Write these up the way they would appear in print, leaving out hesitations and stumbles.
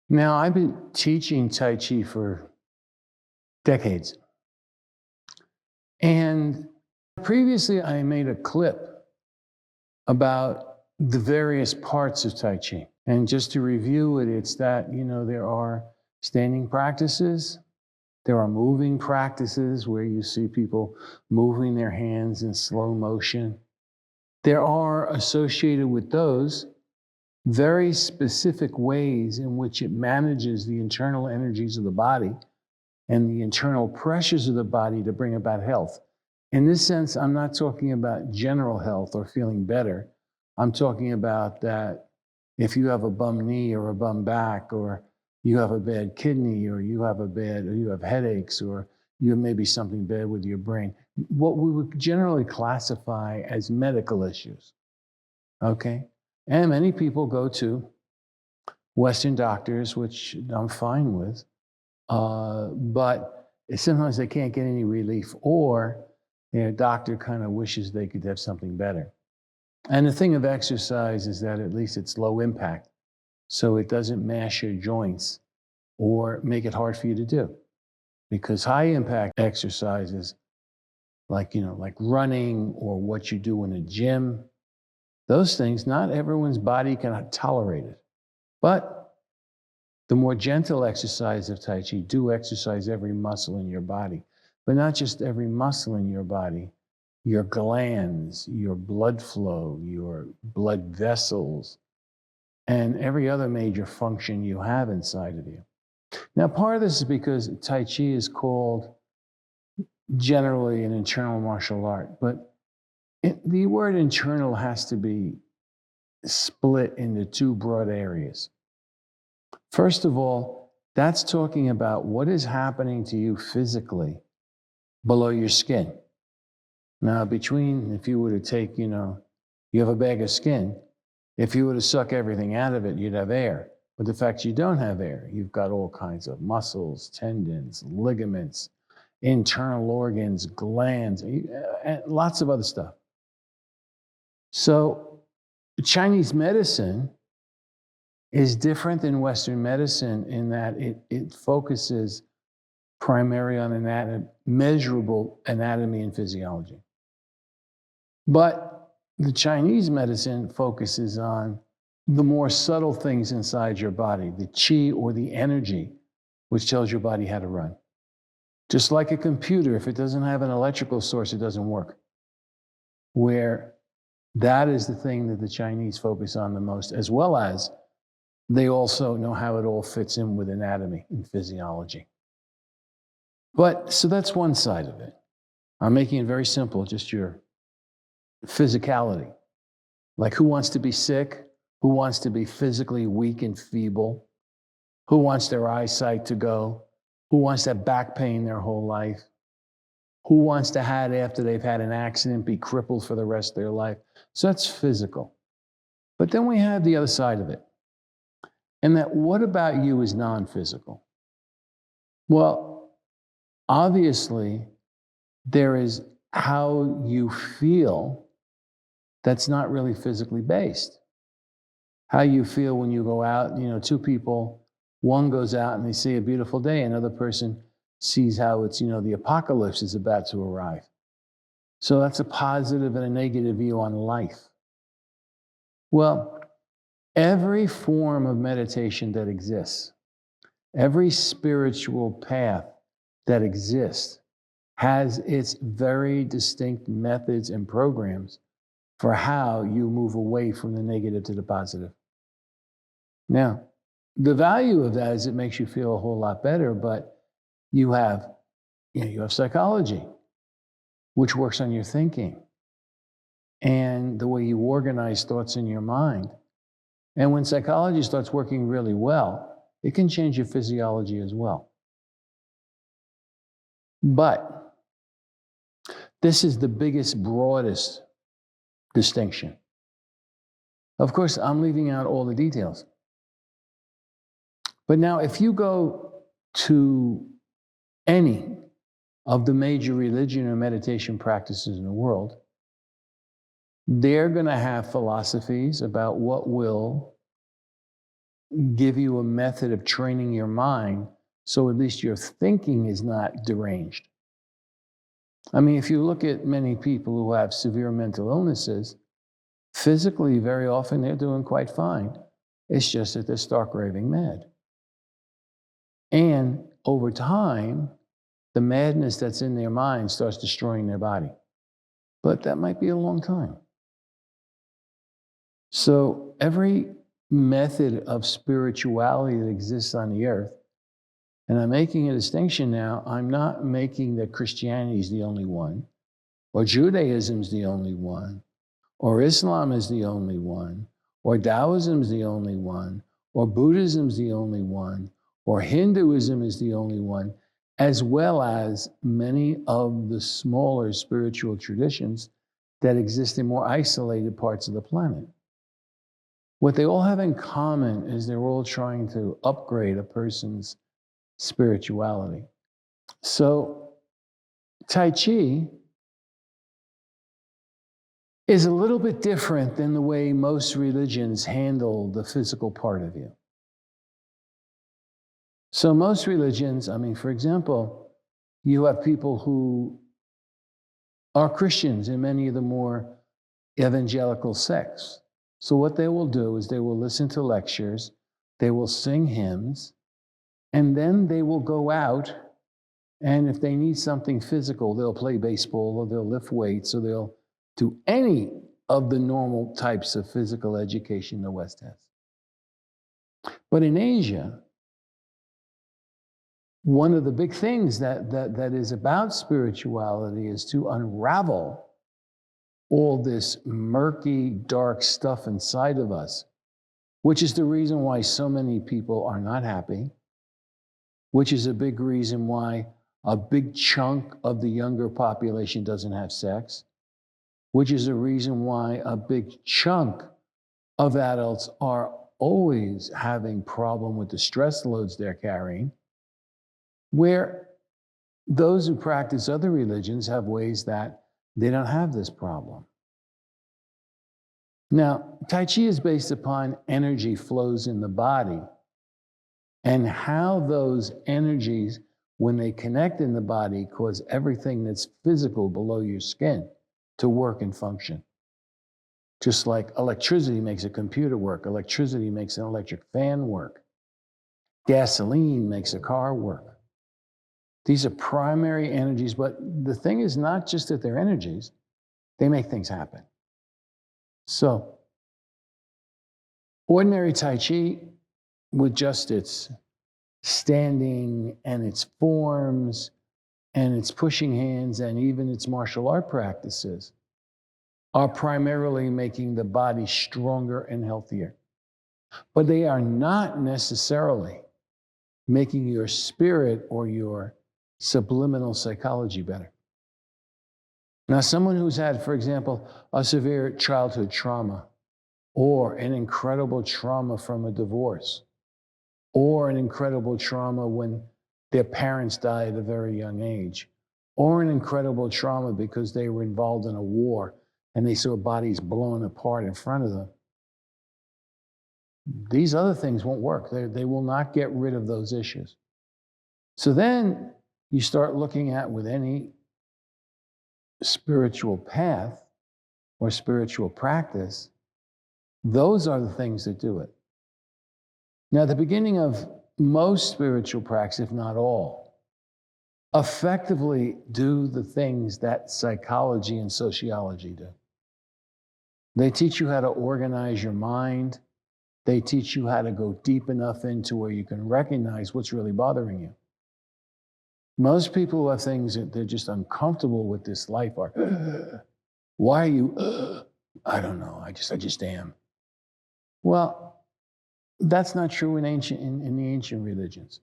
Now, I've been teaching Tai Chi for decades. And previously, I made a clip about the various parts of Tai Chi. And just to review it, it's that, there are standing practices, there are moving practices where you see people moving their hands in slow motion. There are associated with those very specific ways in which it manages the internal energies of the body and the internal pressures of the body to bring about health. In this sense, I'm not talking about general health or feeling better. I'm talking about that if you have a bum knee or a bum back, or you have a bad kidney, or you have headaches, or you have maybe something bad with your brain, what we would generally classify as medical issues. Okay? And many people go to Western doctors, which I'm fine with, but sometimes they can't get any relief, or their doctor kind of wishes they could have something better. And the thing of exercise is that at least it's low impact, so it doesn't mash your joints or make it hard for you to do. Because high impact exercises, like running or what you do in a gym, those things, not everyone's body can tolerate it. But the more gentle exercise of Tai Chi, do exercise every muscle in your body, but not just every muscle in your body, your glands, your blood flow, your blood vessels, and every other major function you have inside of you. Now, part of this is because Tai Chi is called generally an internal martial art, but the word internal has to be split into two broad areas. First of all, that's talking about what is happening to you physically below your skin. Now, if you were to take, you have a bag of skin, if you were to suck everything out of it, you'd have air. But the fact you don't have air, you've got all kinds of muscles, tendons, ligaments, internal organs, glands, and lots of other stuff. So Chinese medicine is different than Western medicine in that it focuses primarily on measurable anatomy and physiology. But the Chinese medicine focuses on the more subtle things inside your body, the qi or the energy, which tells your body how to run. Just like a computer, if it doesn't have an electrical source, it doesn't work. Where that is the thing that the Chinese focus on the most, as well as they also know how it all fits in with anatomy and physiology. So that's one side of it. I'm making it very simple, just your physicality. Like, who wants to be sick? Who wants to be physically weak and feeble? Who wants their eyesight to go? Who wants to have back pain their whole life? Who wants to have, after they've had an accident, be crippled for the rest of their life? So that's physical. But then we have the other side of it. And that, what about you is non-physical? Well, obviously, there is how you feel that's not really physically based. How you feel when you go out, two people, one goes out and they see a beautiful day, another person sees how it's, the apocalypse is about to arrive. So that's a positive and a negative view on life. Well, every form of meditation that exists, every spiritual path that exists, has its very distinct methods and programs for how you move away from the negative to the positive. Now, the value of that is it makes you feel a whole lot better, but you have psychology, which works on your thinking and the way you organize thoughts in your mind. And when psychology starts working really well, it can change your physiology as well. But this is the biggest, broadest distinction. Of course, I'm leaving out all the details. But now, if you go to any of the major religion or meditation practices in the world, they're going to have philosophies about what will give you a method of training your mind so at least your thinking is not deranged. I mean, if you look at many people who have severe mental illnesses, physically, very often they're doing quite fine. It's just that they're stark raving mad. And over time, the madness that's in their mind starts destroying their body. But that might be a long time. So every method of spirituality that exists on the earth, and I'm making a distinction now, I'm not making that Christianity is the only one, or Judaism is the only one, or Islam is the only one, or Daoism is the only one, or Buddhism is the only one, or Hinduism is the only one, as well as many of the smaller spiritual traditions that exist in more isolated parts of the planet. What they all have in common is they're all trying to upgrade a person's spirituality. So Tai Chi is a little bit different than the way most religions handle the physical part of you. So most religions, I mean, for example, you have people who are Christians in many of the more evangelical sects. So what they will do is they will listen to lectures, they will sing hymns, and then they will go out, and if they need something physical, they'll play baseball, or they'll lift weights, or they'll do any of the normal types of physical education the West has. But in Asia, one of the big things that is about spirituality is to unravel all this murky, dark stuff inside of us, which is the reason why so many people are not happy, which is a big reason why a big chunk of the younger population doesn't have sex, which is a reason why a big chunk of adults are always having problem with the stress loads they're carrying, where those who practice other religions have ways that they don't have this problem. Now, Tai Chi is based upon energy flows in the body and how those energies, when they connect in the body, cause everything that's physical below your skin to work and function. Just like electricity makes a computer work, electricity makes an electric fan work, gasoline makes a car work. These are primary energies, but the thing is not just that they're energies, they make things happen. So, ordinary Tai Chi, with just its standing and its forms and its pushing hands and even its martial art practices, are primarily making the body stronger and healthier. But they are not necessarily making your spirit or your subliminal psychology better. Now, someone who's had, for example, a severe childhood trauma, or an incredible trauma from a divorce, or an incredible trauma when their parents died at a very young age, or an incredible trauma because they were involved in a war and they saw bodies blown apart in front of them. These other things won't work. They will not get rid of those issues. So then you start looking at, with any spiritual path or spiritual practice, those are the things that do it. Now, the beginning of most spiritual practice, if not all, effectively do the things that psychology and sociology do. They teach you how to organize your mind. They teach you how to go deep enough into where you can recognize what's really bothering you. Most people who have things that they're just uncomfortable with this life are, why are you, I don't know, I just am. Well, that's not true in the ancient religions.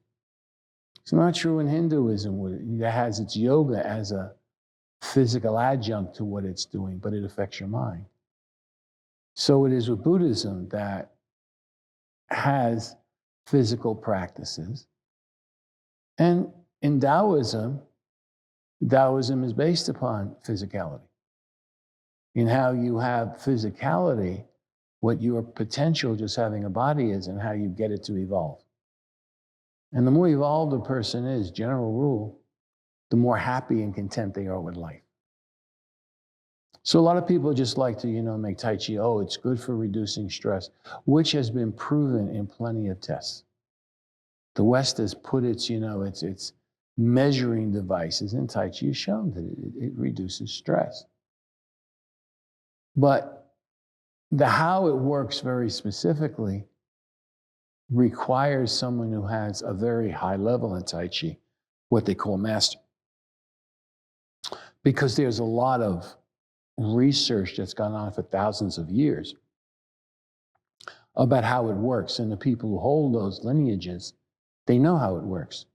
It's not true in Hinduism, that has its yoga as a physical adjunct to what it's doing, but it affects your mind. So it is with Buddhism, that has physical practices. And in Daoism, Daoism is based upon physicality. In how you have physicality what your potential just having a body is and how you get it to evolve. And the more evolved a person is, general rule, the more happy and content they are with life. So a lot of people just like to, make Tai Chi. Oh, it's good for reducing stress, which has been proven in plenty of tests. The West has put its measuring devices, and Tai Chi has shown that it reduces stress. But the how it works very specifically requires someone who has a very high level in Tai Chi, what they call master. Because there's a lot of research that's gone on for thousands of years about how it works. And the people who hold those lineages, they know how it works.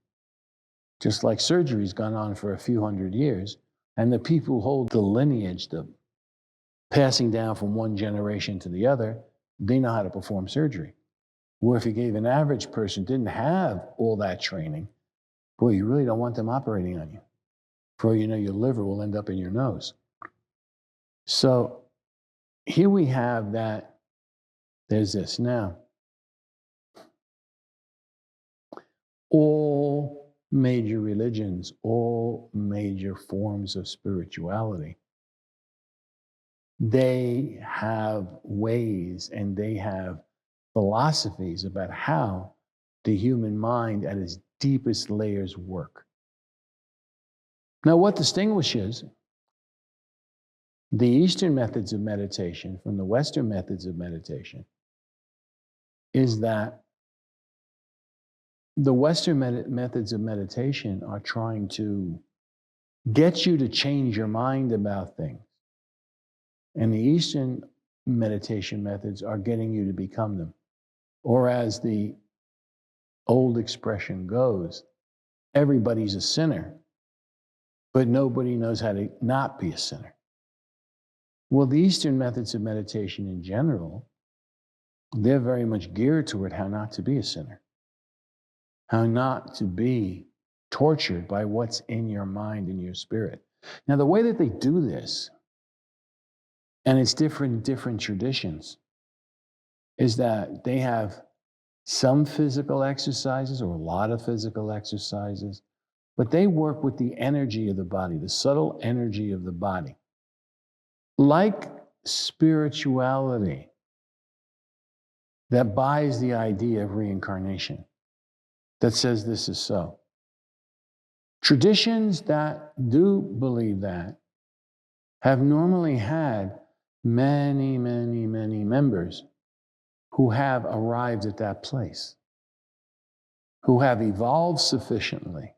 Just like surgery's gone on for a few hundred years. And the people who hold the lineage, the passing down from one generation to the other, they know how to perform surgery. Where if you gave an average person didn't have all that training, boy, you really don't want them operating on you. For all you know, your liver will end up in your nose. So here we have that. There's this. Now, all major religions, all major forms of spirituality, they have ways and they have philosophies about how the human mind at its deepest layers work. Now, what distinguishes the Eastern methods of meditation from the Western methods of meditation is that the Western methods of meditation are trying to get you to change your mind about things. And the Eastern meditation methods are getting you to become them. Or as the old expression goes, everybody's a sinner, but nobody knows how to not be a sinner. Well, the Eastern methods of meditation in general, they're very much geared toward how not to be a sinner, how not to be tortured by what's in your mind and your spirit. Now, the way that they do this, and it's different in different traditions, is that they have some physical exercises or a lot of physical exercises, but they work with the energy of the body, the subtle energy of the body. Like spirituality that buys the idea of reincarnation, that says this is so. Traditions that do believe that have normally had many, many, many members who have arrived at that place, who have evolved sufficiently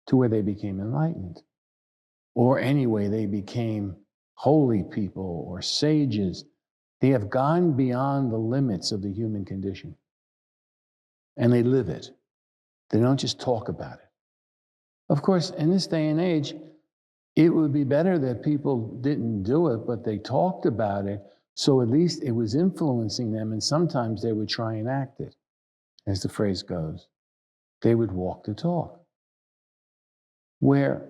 to where they became enlightened, or anyway, they became holy people or sages. They have gone beyond the limits of the human condition, and they live it. They don't just talk about it. Of course, in this day and age, it would be better that people didn't do it, but they talked about it, so at least it was influencing them, and sometimes they would try and act it. As the phrase goes, they would walk the talk. Where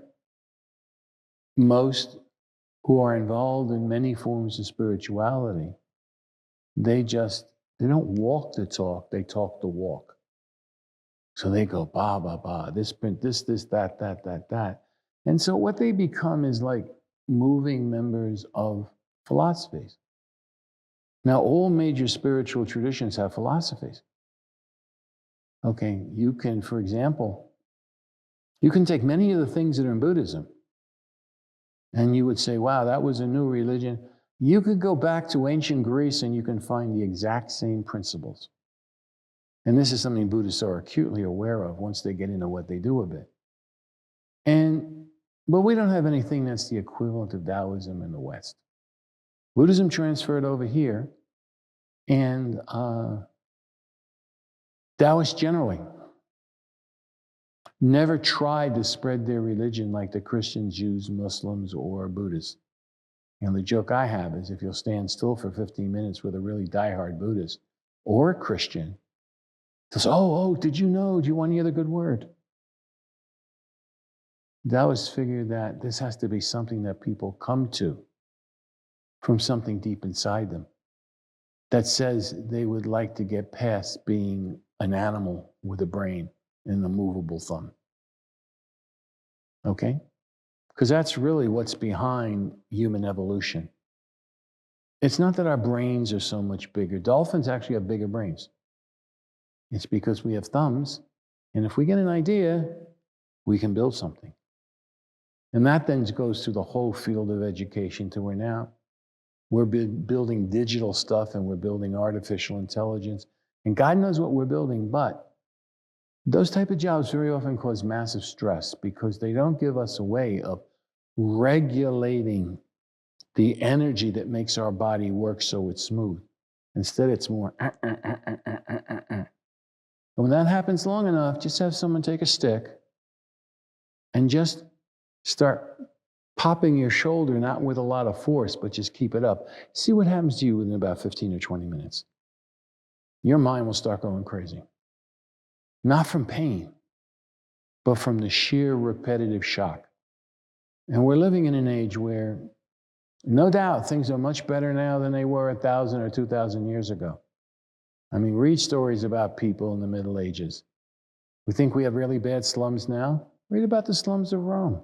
most who are involved in many forms of spirituality, they don't walk the talk, they talk the walk. So they go, ba, ba, ba, this, that. And so what they become is like moving members of philosophies. Now, all major spiritual traditions have philosophies. Okay, you can, for example, you can take many of the things that are in Buddhism, and you would say, wow, that was a new religion. You could go back to ancient Greece and you can find the exact same principles. And this is something Buddhists are acutely aware of once they get into what they do a bit. But we don't have anything that's the equivalent of Daoism in the West. Buddhism transferred over here, and Taoists generally never tried to spread their religion like the Christians, Jews, Muslims, or Buddhists. And the joke I have is if you'll stand still for 15 minutes with a really diehard Buddhist or a Christian, they'll say, did you know? Do you want any other good word? Taoists figured that this has to be something that people come to from something deep inside them. that says they would like to get past being an animal with a brain and a movable thumb. Okay? Because that's really what's behind human evolution. It's not that our brains are so much bigger. Dolphins actually have bigger brains. It's because we have thumbs, and if we get an idea, we can build something. And that then goes through the whole field of education to where now we're building digital stuff and we're building artificial intelligence. And God knows what we're building, but those type of jobs very often cause massive stress because they don't give us a way of regulating the energy that makes our body work so it's smooth. Instead, it's more. And when that happens long enough, just have someone take a stick and just start popping your shoulder, not with a lot of force, but just keep it up. See what happens to you within about 15 or 20 minutes. Your mind will start going crazy. Not from pain, but from the sheer repetitive shock. And we're living in an age where, no doubt, things are much better now than they were 1,000 or 2,000 years ago. I mean, read stories about people in the Middle Ages. We think we have really bad slums now. Read about the slums of Rome.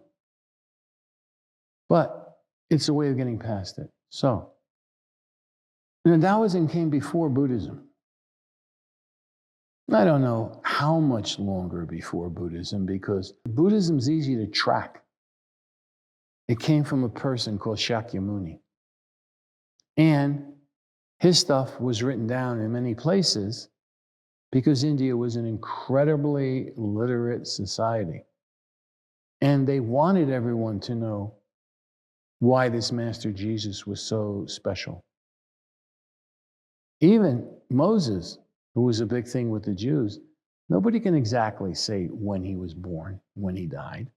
But it's a way of getting past it. So, Daoism came before Buddhism. I don't know how much longer before Buddhism, because Buddhism's easy to track. It came from a person called Shakyamuni. And his stuff was written down in many places because India was an incredibly literate society. And they wanted everyone to know why this Master Jesus was so special. Even Moses, who was a big thing with the Jews, nobody can exactly say when he was born, when he died.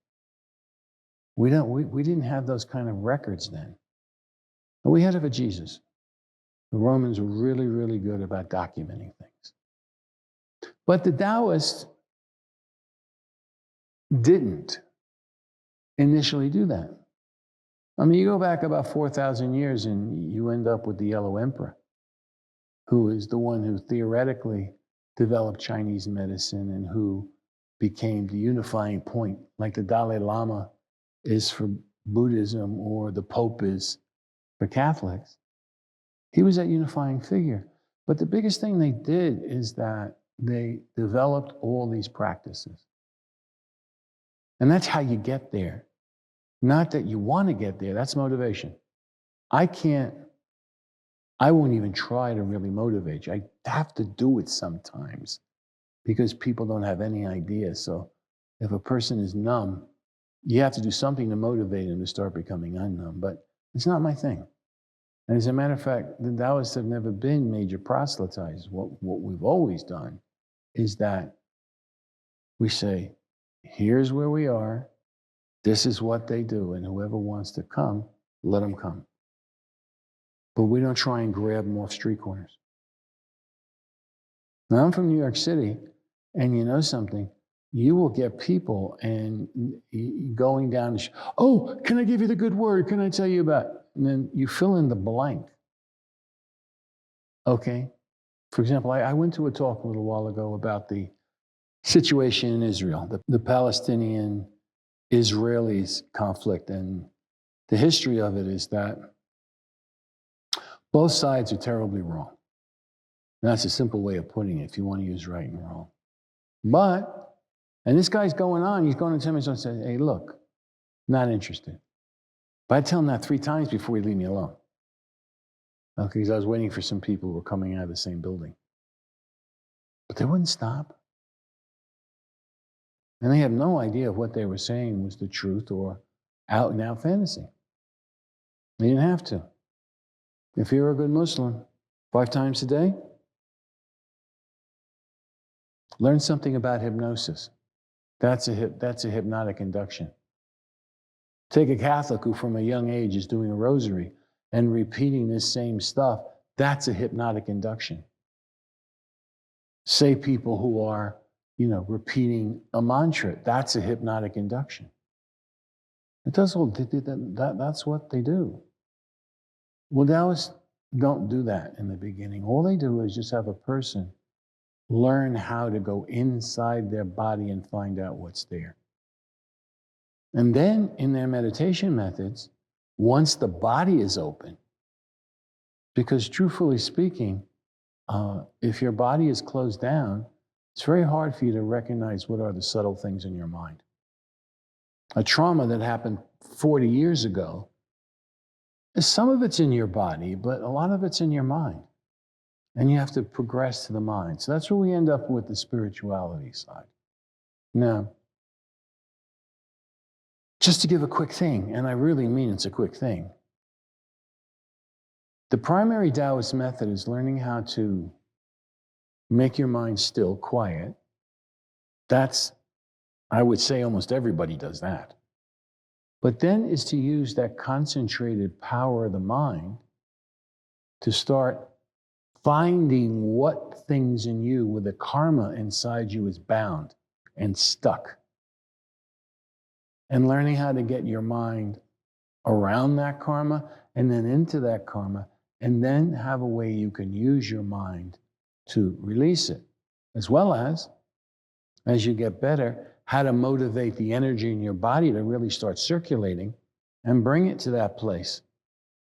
We didn't have those kind of records then. But we had it for Jesus. The Romans were really, really good about documenting things. But the Taoists didn't initially do that. I mean, you go back about 4,000 years and you end up with the Yellow Emperor, who is the one who theoretically developed Chinese medicine and who became the unifying point, like the Dalai Lama is for Buddhism or the Pope is for Catholics. He was that unifying figure. But the biggest thing they did is that they developed all these practices. And that's how you get there. Not that you want to get there, that's motivation. I won't even try to really motivate you. I have to do it sometimes because people don't have any idea. So if a person is numb, you have to do something to motivate them to start becoming unnumb. But it's not my thing. And as a matter of fact, the Taoists have never been major proselytizers. What we've always done is that we say, here's where we are, this is what they do, and whoever wants to come, let them come. But we don't try and grab them off street corners. Now, I'm from New York City, and you know something, you will get people and going down the oh, can I give you the good word? Can I tell you about? And then you fill in the blank. Okay? For example, I went to a talk a little while ago about the situation in Israel, the Palestinian-Israelis conflict. And the history of it is that both sides are terribly wrong. And that's a simple way of putting it if you want to use right and wrong. But, and this guy's going on, he's going to tell me, so I say, hey, look, not interested. But I tell him that 3 times before he leave me alone. Okay, because I was waiting for some people who were coming out of the same building. But they wouldn't stop. And they had no idea if what they were saying was the truth or out and out fantasy. They didn't have to. If you're a good Muslim, 5 times a day, learn something about hypnosis. That's a hypnotic induction. Take a Catholic who from a young age is doing a rosary and repeating this same stuff. That's a hypnotic induction. Say people who are, repeating a mantra. That's a hypnotic induction. It does all. That's what they do. Well, don't do that in the beginning. All they do is just have a person learn how to go inside their body and find out what's there. And then in their meditation methods, once the body is open, because truthfully speaking, if your body is closed down, it's very hard for you to recognize what are the subtle things in your mind. A trauma that happened 40 years ago, some of it's in your body, but a lot of it's in your mind. And you have to progress to the mind. So that's where we end up with the spirituality side. Now, just to give a quick thing, and I really mean it's a quick thing. The primary Taoist method is learning how to make your mind still, quiet. That's, I would say almost everybody does that. But then is to use that concentrated power of the mind to start finding what things in you with the karma inside you is bound and stuck. And learning how to get your mind around that karma and then into that karma, and then have a way you can use your mind to release it, as well as you get better, how to motivate the energy in your body to really start circulating and bring it to that place.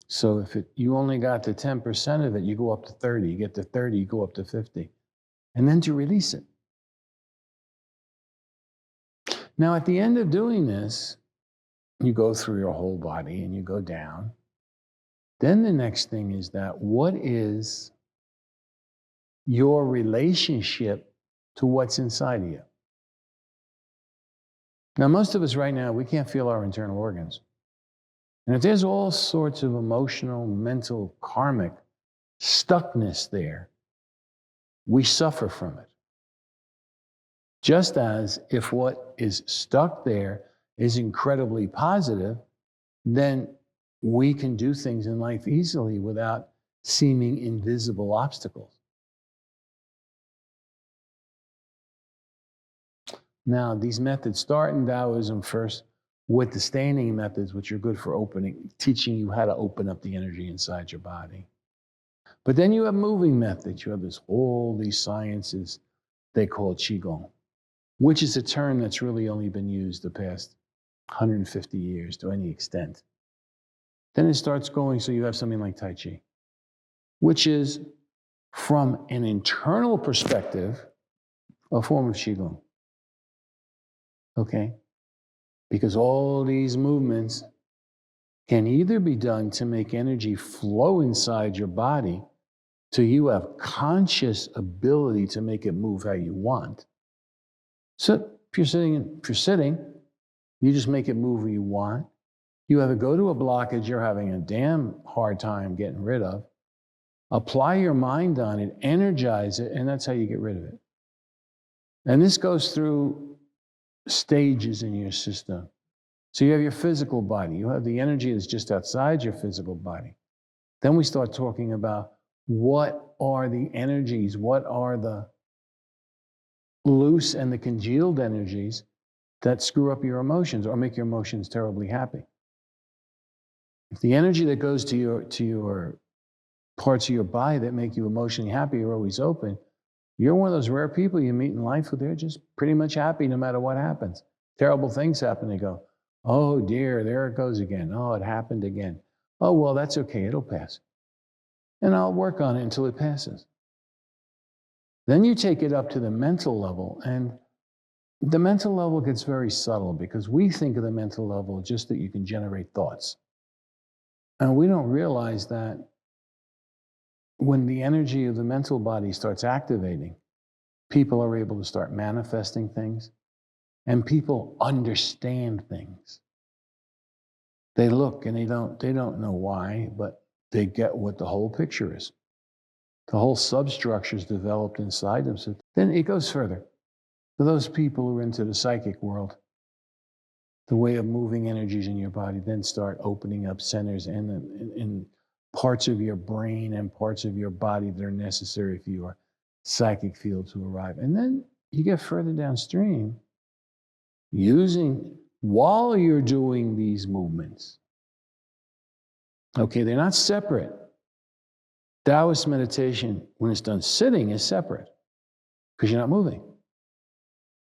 So if you only got to 10% of it, you go up to 30, you get to 30, you go up to 50, and then to release it. Now, at the end of doing this, you go through your whole body and you go down. Then the next thing is that what is your relationship to what's inside of you? Now, most of us right now, we can't feel our internal organs. And if there's all sorts of emotional, mental, karmic stuckness there, we suffer from it. Just as if what is stuck there is incredibly positive, then we can do things in life easily without seeming invisible obstacles. Now, these methods start in Daoism first with the standing methods, which are good for opening, teaching you how to open up the energy inside your body. But then you have moving methods. You have all these sciences they call qigong, which is a term that's really only been used the past 150 years to any extent. Then it starts going, so you have something like Tai Chi, which is, from an internal perspective, a form of qigong. Okay? Because all these movements can either be done to make energy flow inside your body so you have conscious ability to make it move how you want. So if you're sitting, you just make it move where you want. You either go to a blockage you're having a damn hard time getting rid of, apply your mind on it, energize it, and that's how you get rid of it. And this goes through stages in your system. So you have your physical body. You have the energy that's just outside your physical body. Then we start talking about what are the energies, what are the loose and the congealed energies that screw up your emotions or make your emotions terribly happy. If the energy that goes to your parts of your body that make you emotionally happy are always open, you're one of those rare people you meet in life who they're just pretty much happy no matter what happens. Terrible things happen, they go, oh dear, there it goes again. Oh, it happened again. Oh, well, that's okay, it'll pass. And I'll work on it until it passes. Then you take it up to the mental level, and the mental level gets very subtle because we think of the mental level just that you can generate thoughts. And we don't realize that when the energy of the mental body starts activating, people are able to start manifesting things, and people understand things. They look and they don't know why, but they get what the whole picture is. The whole substructure is developed inside them. So then it goes further. For those people who are into the psychic world, the way of moving energies in your body then start opening up centers in parts of your brain and parts of your body that are necessary for your psychic field to arrive. And then you get further downstream, while you're doing these movements. Okay, they're not separate. Taoist meditation, when it's done sitting, is separate because you're not moving.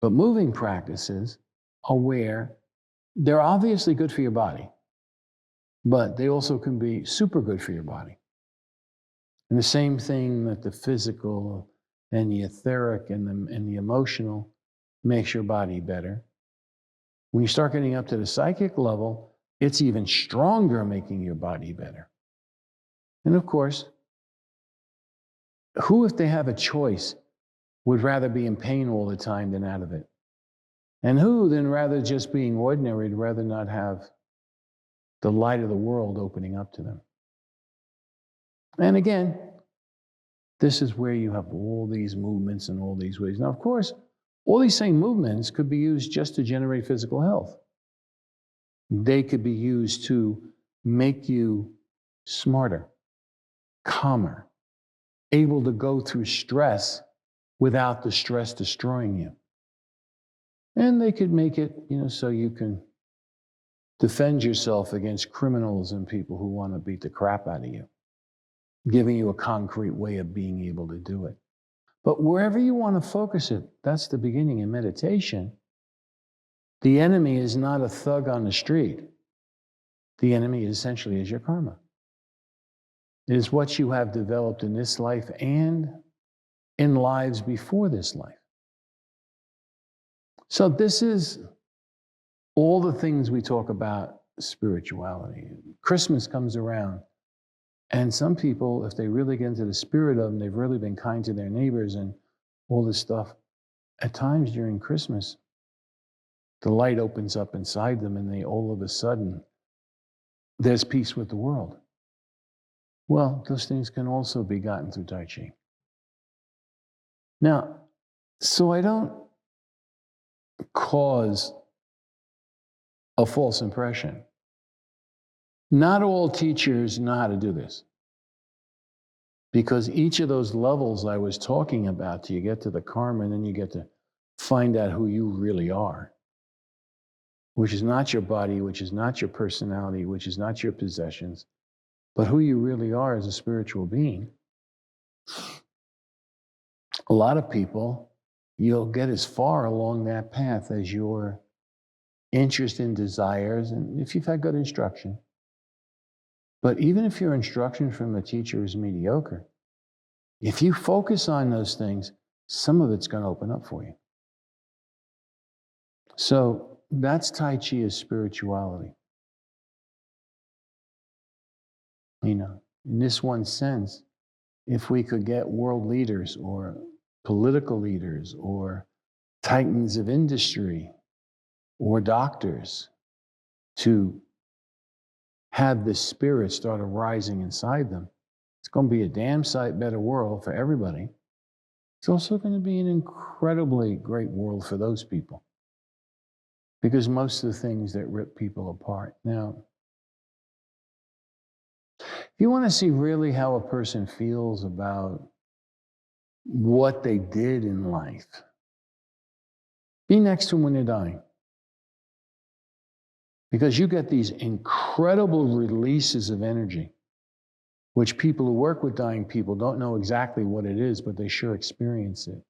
But moving practices are where they're obviously good for your body, but they also can be super good for your body. And the same thing that the physical and the etheric and the emotional makes your body better. When you start getting up to the psychic level, it's even stronger making your body better. And of course, who, if they have a choice, would rather be in pain all the time than out of it? And who, then rather just being ordinary, would rather not have the light of the world opening up to them? And again, this is where you have all these movements and all these ways. Now, of course, all these same movements could be used just to generate physical health. They could be used to make you smarter, calmer, able to go through stress without the stress destroying you. And they could make it, so you can defend yourself against criminals and people who want to beat the crap out of you, giving you a concrete way of being able to do it. But wherever you want to focus it, that's the beginning in meditation. The enemy is not a thug on the street. The enemy essentially is your karma. It is what you have developed in this life and in lives before this life. So this is all the things we talk about spirituality. Christmas comes around, and some people, if they really get into the spirit of them, they've really been kind to their neighbors and all this stuff. At times during Christmas, the light opens up inside them and they all of a sudden, there's peace with the world. Well, those things can also be gotten through Tai Chi. Now, so I don't cause a false impression. Not all teachers know how to do this, because each of those levels I was talking about, you get to the karma and then you get to find out who you really are, which is not your body, which is not your personality, which is not your possessions, but who you really are as a spiritual being. A lot of people, you'll get as far along that path as your interest and desires, and if you've had good instruction. But even if your instruction from a teacher is mediocre, if you focus on those things, some of it's going to open up for you. So that's Tai Chi as spirituality. In this one sense, if we could get world leaders or political leaders or titans of industry or doctors to have the spirit start arising inside them, it's going to be a damn sight better world for everybody. It's also going to be an incredibly great world for those people, because most of the things that rip people apart. Now, if you want to see really how a person feels about what they did in life, be next to them when they're dying. Because you get these incredible releases of energy, which people who work with dying people don't know exactly what it is, but they sure experience it.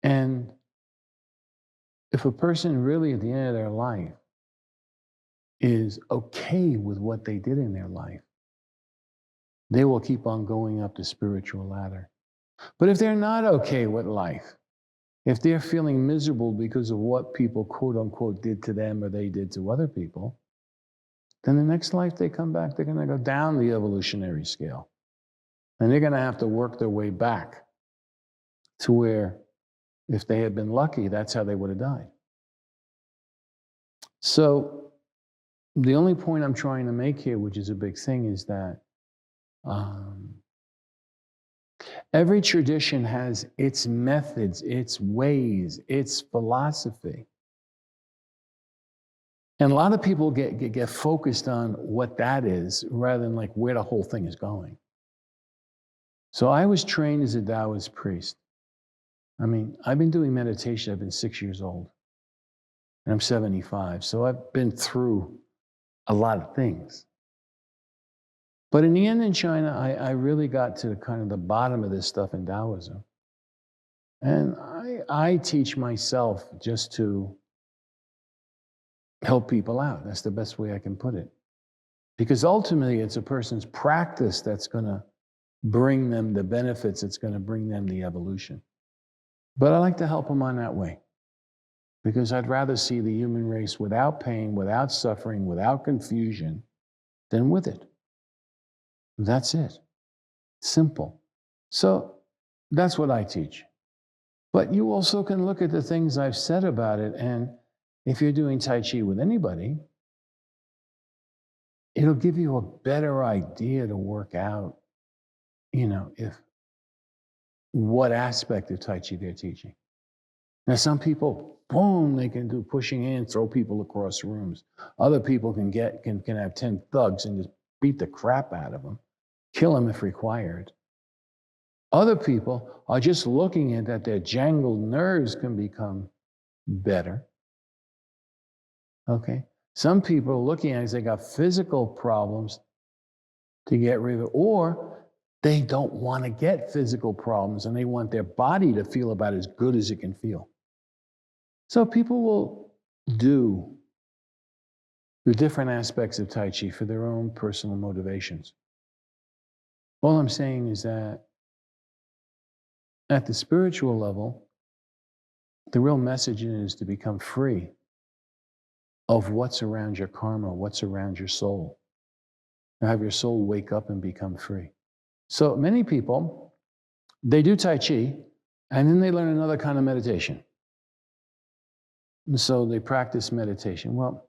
And if a person really at the end of their life is okay with what they did in their life, they will keep on going up the spiritual ladder. But if they're not okay with life, if they're feeling miserable because of what people, quote unquote, did to them or they did to other people, then the next life they come back, they're going to go down the evolutionary scale. And they're going to have to work their way back to where, if they had been lucky, that's how they would have died. So the only point I'm trying to make here, which is a big thing, is that every tradition has its methods, its ways, its philosophy. And a lot of people get focused on what that is rather than like where the whole thing is going. So I was trained as a Taoist priest. I mean, I've been doing meditation, I've been 6 years old. And I'm 75. So I've been through a lot of things. But in the end, in China, I really got to kind of the bottom of this stuff in Taoism. And I teach myself just to help people out. That's the best way I can put it. Because ultimately, it's a person's practice that's going to bring them the benefits, it's going to bring them the evolution. But I like to help them on that way. Because I'd rather see the human race without pain, without suffering, without confusion, than with it. That's it. Simple. So that's what I teach. But you also can look at the things I've said about it, and if you're doing Tai Chi with anybody, it'll give you a better idea to work out, if what aspect of Tai Chi they're teaching. Now, some people, boom, they can do pushing hands, throw people across rooms. Other people can have 10 thugs and just beat the crap out of them, kill them if required. Other people are just looking at that their jangled nerves can become better. Okay? Some people are looking at it as they got physical problems to get rid of it, or they don't want to get physical problems and they want their body to feel about as good as it can feel. So people will do the different aspects of Tai Chi for their own personal motivations. All I'm saying is that at the spiritual level, the real message is to become free of what's around your karma, what's around your soul. And have your soul wake up and become free. So many people, they do Tai Chi, and then they learn another kind of meditation. And so they practice meditation. Well,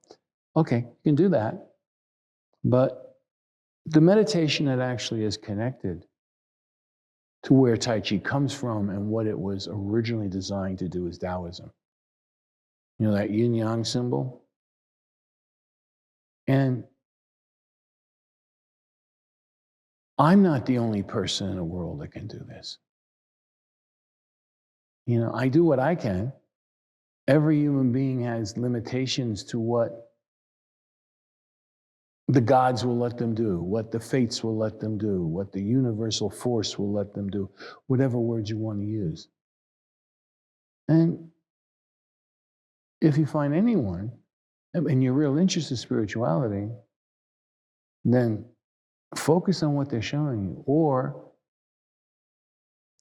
okay, you can do that. But the meditation that actually is connected to where Tai Chi comes from and what it was originally designed to do is Daoism. That yin-yang symbol? And I'm not the only person in the world that can do this. I do what I can. Every human being has limitations to what the gods will let them do, what the fates will let them do, what the universal force will let them do, whatever words you want to use. And if you find anyone, and you're real interested in spirituality, then focus on what they're showing you. Or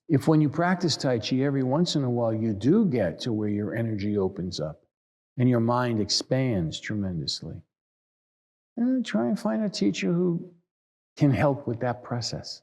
if when you practice Tai Chi, every once in a while you do get to where your energy opens up and your mind expands tremendously, and try and find a teacher who can help with that process.